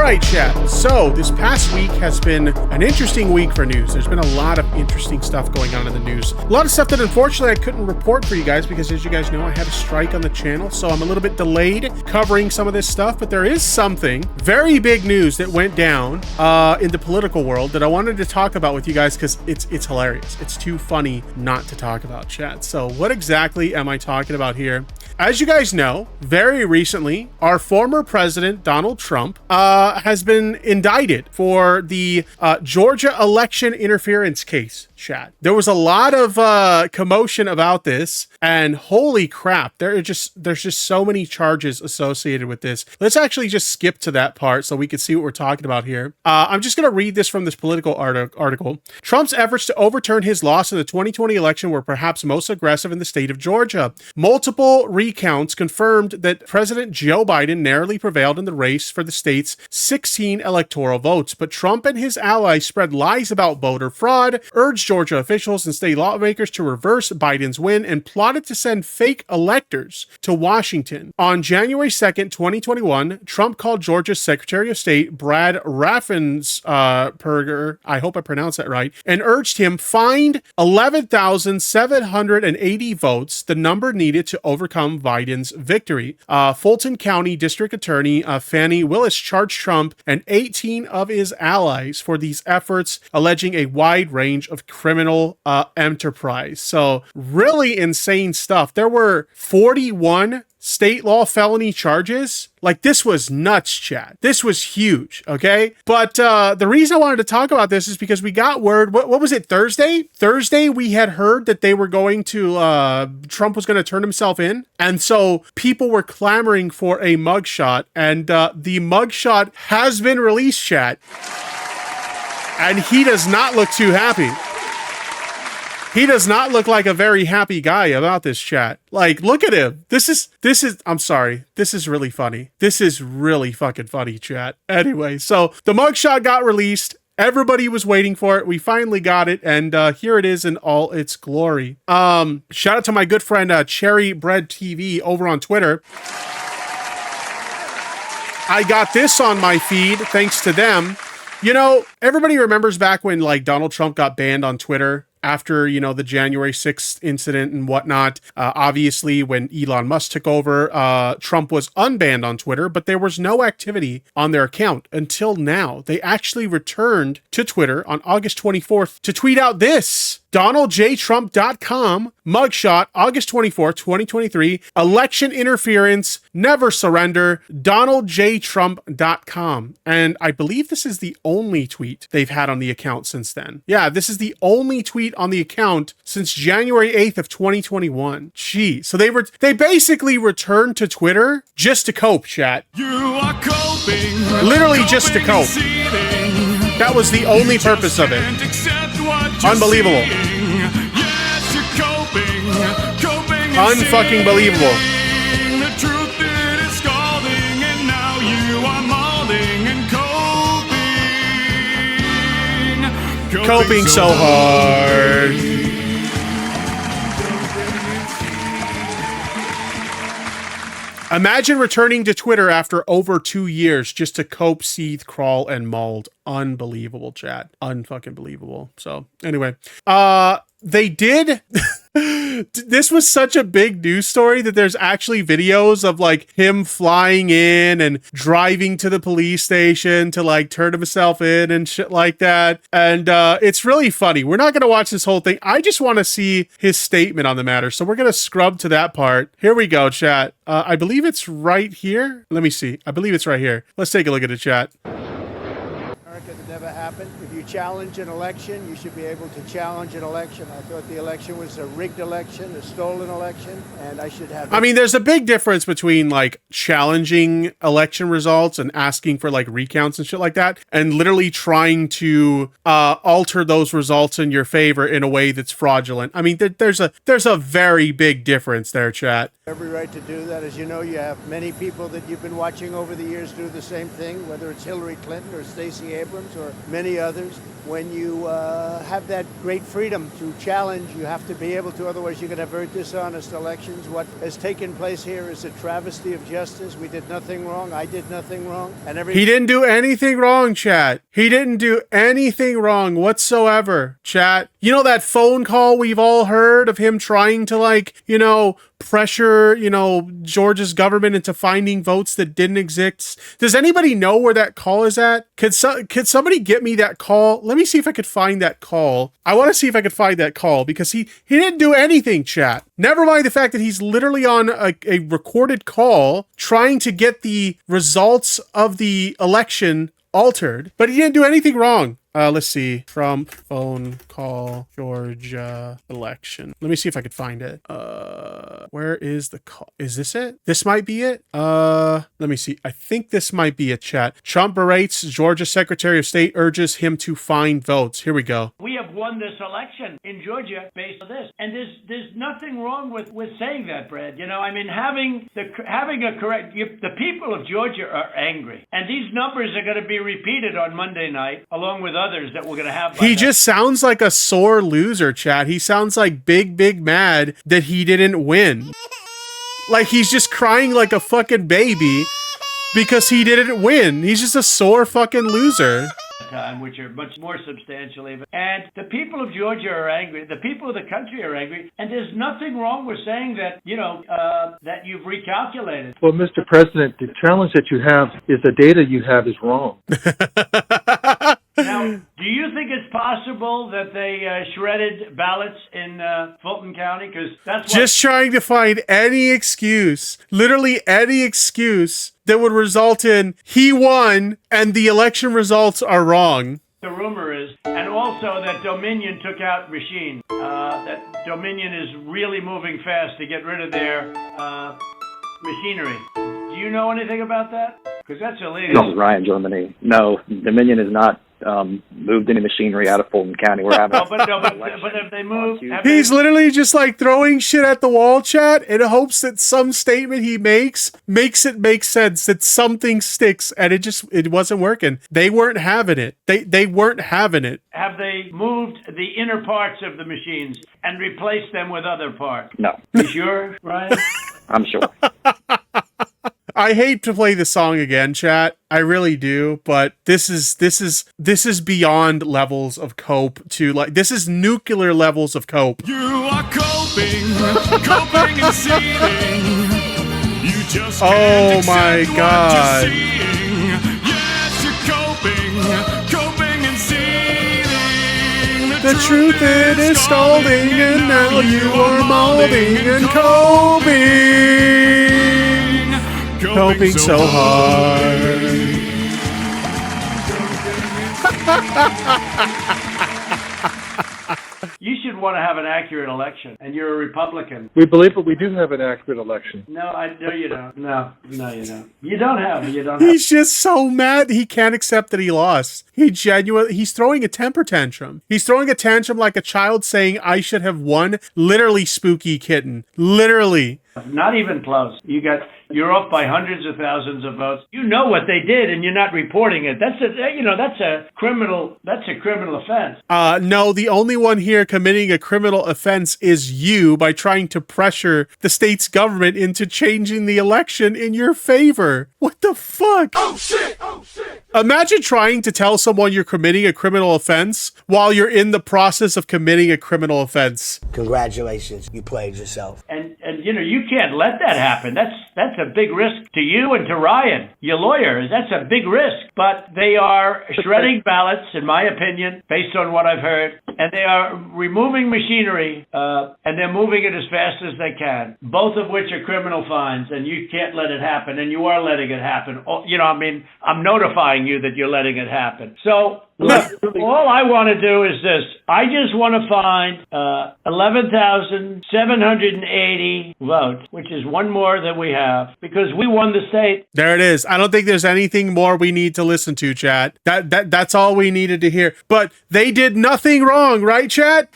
right, chat. So this past week has been an interesting week for news. There's been a lot of interesting stuff going on in the news. A lot of stuff that unfortunately I couldn't report for you guys because, as you guys know, I had a strike on the channel, so I'm a little bit delayed covering some of this stuff. But there is something very big news that went down in the political world that I wanted to talk about with you guys because it's hilarious. It's too funny not to talk about, chat. So what exactly am I talking about here? As you guys know, very recently, our former president, Donald Trump, has been indicted for the Georgia election interference case, chat. There was a lot of commotion about this, and holy crap, there's just so many charges associated with this. Let's actually just skip to that part so we can see what we're talking about here. I'm just going to read this from this Political article. Trump's efforts to overturn his loss in the 2020 election were perhaps most aggressive in the state of Georgia. Multiple recounts confirmed that President Joe Biden narrowly prevailed in the race for the state's 16 electoral votes, but Trump and his allies spread lies about voter fraud, urged Georgia officials and state lawmakers to reverse Biden's win, and plotted to send fake electors to Washington. On January 2nd, 2021, Trump called Georgia's Secretary of State, Brad Raffensperger, I hope I pronounced that right, and urged him find 11,780 votes, the number needed to overcome Biden's victory. Fulton County District Attorney Fannie Willis charged Trump and 18 of his allies for these efforts, alleging a wide range of criminal enterprise. So really insane stuff. There were 41 state law felony charges. Like, this was nuts, chat. This was huge, okay? But the reason I wanted to talk about this is because we got word, what was it, Thursday? Thursday, we had heard that they were going to, Trump was going to turn himself in. And so people were clamoring for a mugshot, and the mugshot has been released, chat. And he does not look too happy. He does not look like a very happy guy about this, chat. Like, look at him. This is, I'm sorry. This is really funny. This is really fucking funny, chat. Anyway, so the mugshot got released. Everybody was waiting for it. We finally got it. And here it is in all its glory. Shout out to my good friend, Cherry Bread TV over on Twitter. I got this on my feed thanks to them. You know, everybody remembers back when, like, Donald Trump got banned on Twitter after, you know, the January 6th incident and whatnot. Obviously, when Elon Musk took over, Trump was unbanned on Twitter, but there was no activity on their account until now. They actually returned to Twitter on August 24th to tweet out this. DonaldJTrump.com, mugshot, August 24th, 2023, election interference, never surrender, DonaldJTrump.com. And I believe this is the only tweet they've had on the account since then. Yeah, this is the only tweet on the account since January 8th of 2021. Gee, so they basically returned to Twitter just to cope, chat. You are coping. Literally just to cope. That was the only purpose of it. Unbelievable. Yes, you're coping. Unfucking believable. The truth it is scalding, and now you are molding and coping. Coping so hard. Imagine returning to Twitter after over 2 years just to cope, seethe, crawl, and mold. Unbelievable, chat. Unfucking believable. So, anyway. They did... This was such a big news story that there's actually videos of, like, him flying in and driving to the police station to, like, turn himself in and shit like that. And it's really funny. We're not going to watch this whole thing. I just want to see his statement on the matter. So we're going to scrub to that part. Here we go, chat. I believe it's right here. Let me see. I believe it's right here. Let's take a look at it, chat. That never happened. If you challenge an election, you should be able to challenge an election. I thought the election was a rigged election, a stolen election, and I should have... I mean, there's a big difference between, like, challenging election results and asking for, like, recounts and shit like that, and literally trying to alter those results in your favor in a way that's fraudulent. I mean, there's a very big difference there, chat. Every right to do that. As you know, you have many people that you've been watching over the years do the same thing, whether it's Hillary Clinton or Stacey Abrams or many others. used. When you have that great freedom to challenge, you have to be able to, otherwise you're going to have very dishonest elections. What has taken place here is a travesty of justice. We did nothing wrong. I did nothing wrong. And he didn't do anything wrong, chat. He didn't do anything wrong whatsoever, chat. You know that phone call we've all heard of him trying to, like, you know, pressure, you know, Georgia's government into finding votes that didn't exist. Does anybody know where that call is at? Could somebody get me that call? Let me see if I could find that call. I want to see if I could find that call, because he didn't do anything, chat. Never mind the fact that he's literally on a recorded call trying to get the results of the election altered, but he didn't do anything wrong. Let's see. From phone call Georgia election. Let me see if I could find it. Where is the call? Is this it? This might be it. Let me see. I think this might be a chat. Trump berates Georgia Secretary of State, urges him to find votes. Here we go. We have won this election in Georgia based on this. And there's nothing wrong with saying that, Brad. You know, I mean, having a correct, the people of Georgia are angry. And these numbers are going to be repeated on Monday night, along with others that we're going to have. He just sounds like a sore loser, chat. He sounds like big mad that he didn't win. Like he's just crying like a fucking baby because he didn't win. He's just a sore fucking loser. Time, which are much more substantial even. And the people of Georgia are angry. The people of the country are angry. And there's nothing wrong with saying that, you know, that you've recalculated. Well, Mr. President, the challenge that you have is the data you have is wrong. Now, do you think it's possible that they shredded ballots in Fulton County? Because that's what just trying to find any excuse, literally any excuse that would result in he won and the election results are wrong. the rumor is. And also that Dominion took out machines. That Dominion is really moving fast to get rid of their machinery. Do you know anything about that? Because that's illegal. This is Ryan, Germany. No, Dominion has not moved any machinery out of Fulton County. We're having but if they move... He's literally just like throwing shit at the wall, chat, in hopes that some statement he makes it make sense, that something sticks, and it wasn't working. They weren't having it. They weren't having it. Have they moved the inner parts of the machines and replaced them with other parts? No. You sure, Ryan? I'm sure. I hate to play the song again, chat. I really do, but this is beyond levels of cope to like this is nuclear levels of cope. You are coping and seething. You just Oh can't my accept God. what you're seeing. Yes, you're coping and seething. The truth it is scalding, and now you are molding and coping so hard. You should want to have an accurate election, and you're a Republican. We believe that we do have an accurate election. No, you don't. No, you don't. You don't have. He's just so mad he can't accept that he lost. He's throwing a temper tantrum. He's throwing a tantrum like a child saying, I should have won. Literally, spooky kitten. Literally. Not even close. You're off by hundreds of thousands of votes. You know what they did, and you're not reporting it. That's a criminal offense. No, the only one here committing a criminal offense is you by trying to pressure the state's government into changing the election in your favor. What the fuck? Oh shit! Imagine trying to tell someone you're committing a criminal offense while you're in the process of committing a criminal offense. Congratulations, you played yourself. And you can't let that happen. That's a big risk to you and to Ryan, your lawyer. That's a big risk. But they are shredding ballots, in my opinion, based on what I've heard, and they are removing machinery, and they're moving it as fast as they can, both of which are criminal fines, and you can't let it happen, and you are letting it happen. I'm notifying you that you're letting it happen. So, look, all I want to do is this. I just want to find 11,780 votes, which is one more than we have, because we won the state. There it is. I don't think there's anything more we need to listen to, chat. That's all we needed to hear. But they did nothing wrong, right, chat?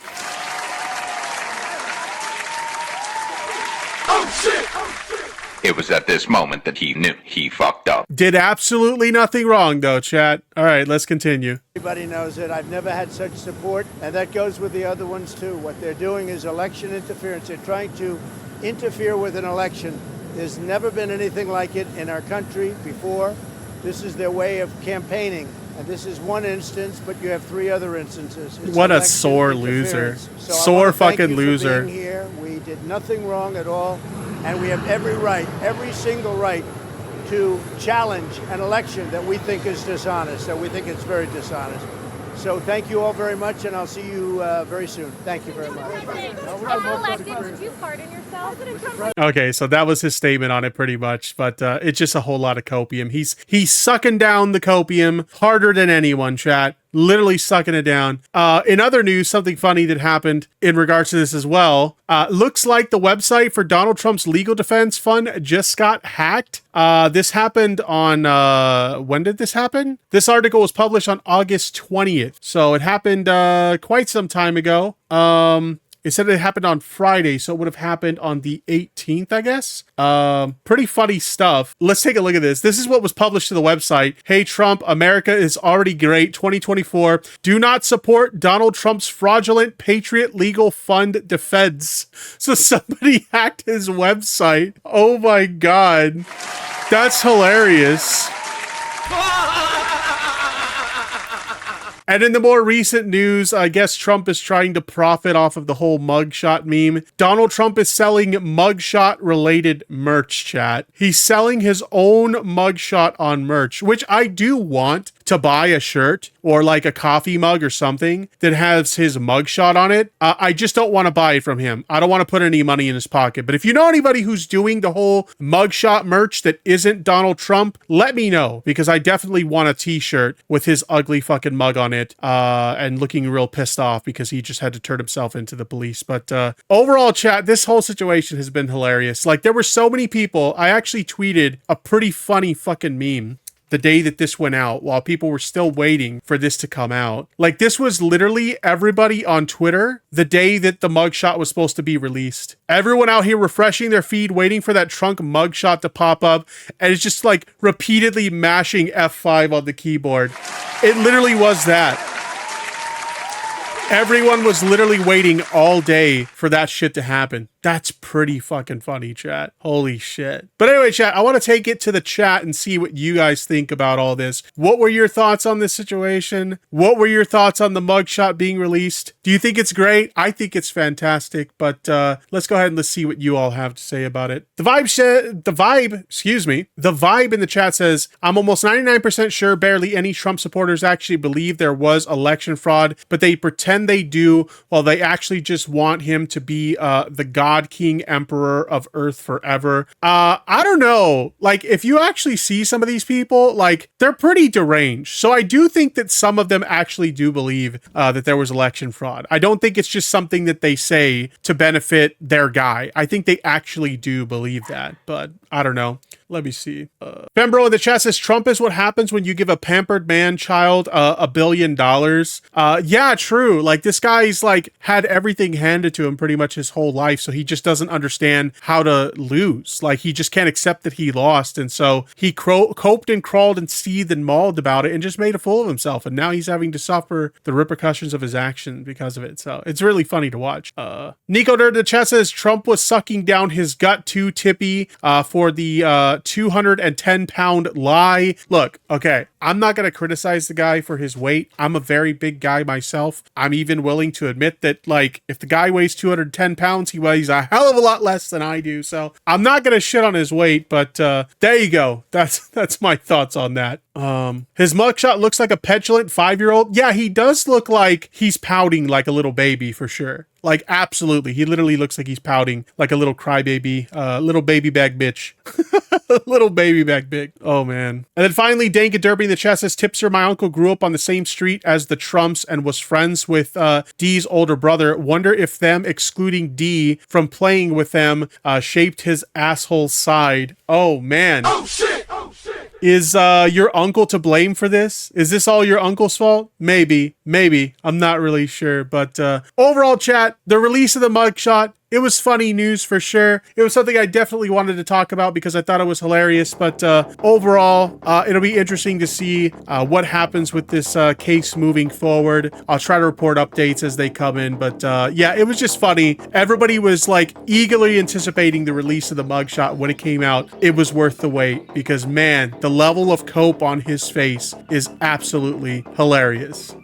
It was at this moment that he knew he fucked up. Did absolutely nothing wrong, though, chat. All right, let's continue. Everybody knows it. I've never had such support, and that goes with the other ones too. What they're doing is election interference. They're trying to interfere with an election. There's never been anything like it in our country before. This is their way of campaigning. And this is one instance, but you have 3 other instances. It's What a election sore loser. interference. So Sore fucking loser. being here. We did nothing wrong at all, and we have every right, every single right, to challenge an election that we think is dishonest, that we think it's very dishonest. So thank you all very much, and I'll see you very soon. Thank you very much. Did you pardon yourself? Okay, so that was his statement on it pretty much, but it's just a whole lot of copium. He's sucking down the copium harder than anyone, chat. Literally sucking it down. In other news, something funny that happened in regards to this as well. Looks like the website for Donald Trump's legal defense fund just got hacked. This happened on, when did this happen? This article was published on August 20th. So it happened quite some time ago. It said it happened on Friday, so it would have happened on the 18th, I guess. Pretty funny stuff. Let's take a look at this. This is what was published to the website. Hey, Trump, America is already great. 2024. Do not support Donald Trump's fraudulent Patriot Legal Fund defense. So somebody hacked his website. Oh my God. That's hilarious. And in the more recent news, I guess Trump is trying to profit off of the whole mugshot meme. Donald Trump is selling mugshot-related merch, chat. He's selling his own mugshot on merch, which I do want to buy a shirt or like a coffee mug or something that has his mugshot on it. I just don't want to buy it from him. I don't want to put any money in his pocket. But if you know anybody who's doing the whole mugshot merch that isn't Donald Trump, let me know, because I definitely want a t-shirt with his ugly fucking mug on it and looking real pissed off because he just had to turn himself into the police. But overall, chat, this whole situation has been hilarious. Like, there were so many people. I actually tweeted a pretty funny fucking meme the day that this went out, while people were still waiting for this to come out. Like, this was literally everybody on Twitter the day that the mugshot was supposed to be released. Everyone out here refreshing their feed, waiting for that Trump mugshot to pop up, and it's just like repeatedly mashing F5 on the keyboard. It literally was that. Everyone was literally waiting all day for that shit to happen. That's pretty fucking funny, chat. Holy shit. But anyway, chat, I want to take it to the chat and see what you guys think about all this. What were your thoughts on this situation? What were your thoughts on the mugshot being released? Do you think it's great? I think it's fantastic, but let's go ahead and let's see what you all have to say about it. The vibe in the chat says, I'm almost 99% sure barely any Trump supporters actually believe there was election fraud, but they pretend they do, while they actually just want him to be the God King Emperor of Earth forever. I don't know. Like, if you actually see some of these people, like, they're pretty deranged. So I do think that some of them actually do believe that there was election fraud. I don't think it's just something that they say to benefit their guy. I think they actually do believe that, but I don't know. Let me see. Fembro in the chat says, Trump is what happens when you give a pampered man child $1 billion. Yeah, true. Like, this guy's like had everything handed to him pretty much his whole life. So he just doesn't understand how to lose. Like, he just can't accept that he lost. And so he coped and crawled and seethed and mauled about it and just made a fool of himself. And now he's having to suffer the repercussions of his action because of it. So it's really funny to watch. Nico Nerd in the chat says, Trump was sucking down his gut to Tippy for the 210-pound lie. Look, okay, I'm not going to criticize the guy for his weight. I'm a very big guy myself. I'm even willing to admit that, like, if the guy weighs 210 pounds, he weighs a hell of a lot less than I do. So I'm not going to shit on his weight, but there you go. That's my thoughts on that. His mugshot looks like a petulant 5-year-old. Yeah, he does look like he's pouting like a little baby for sure. Like, absolutely. He literally looks like he's pouting like a little crybaby, little baby bag bitch. Little baby back big. Oh, man. And then finally, Dank and Derby in the chat says, Tipster, my uncle grew up on the same street as the Trumps and was friends with D's older brother. Wonder if them excluding D from playing with them shaped his asshole side. Oh, man. Oh, shit. Oh, shit. Is your uncle to blame for this? Is this all your uncle's fault? Maybe. Maybe. I'm not really sure. But overall, chat, the release of the mugshot, it was funny news for sure. It was something I definitely wanted to talk about because I thought it was hilarious. But overall, it'll be interesting to see what happens with this case moving forward. I'll try to report updates as they come in. But yeah, it was just funny. Everybody was like eagerly anticipating the release of the mugshot. When it came out, it was worth the wait because, man, the level of cope on his face is absolutely hilarious.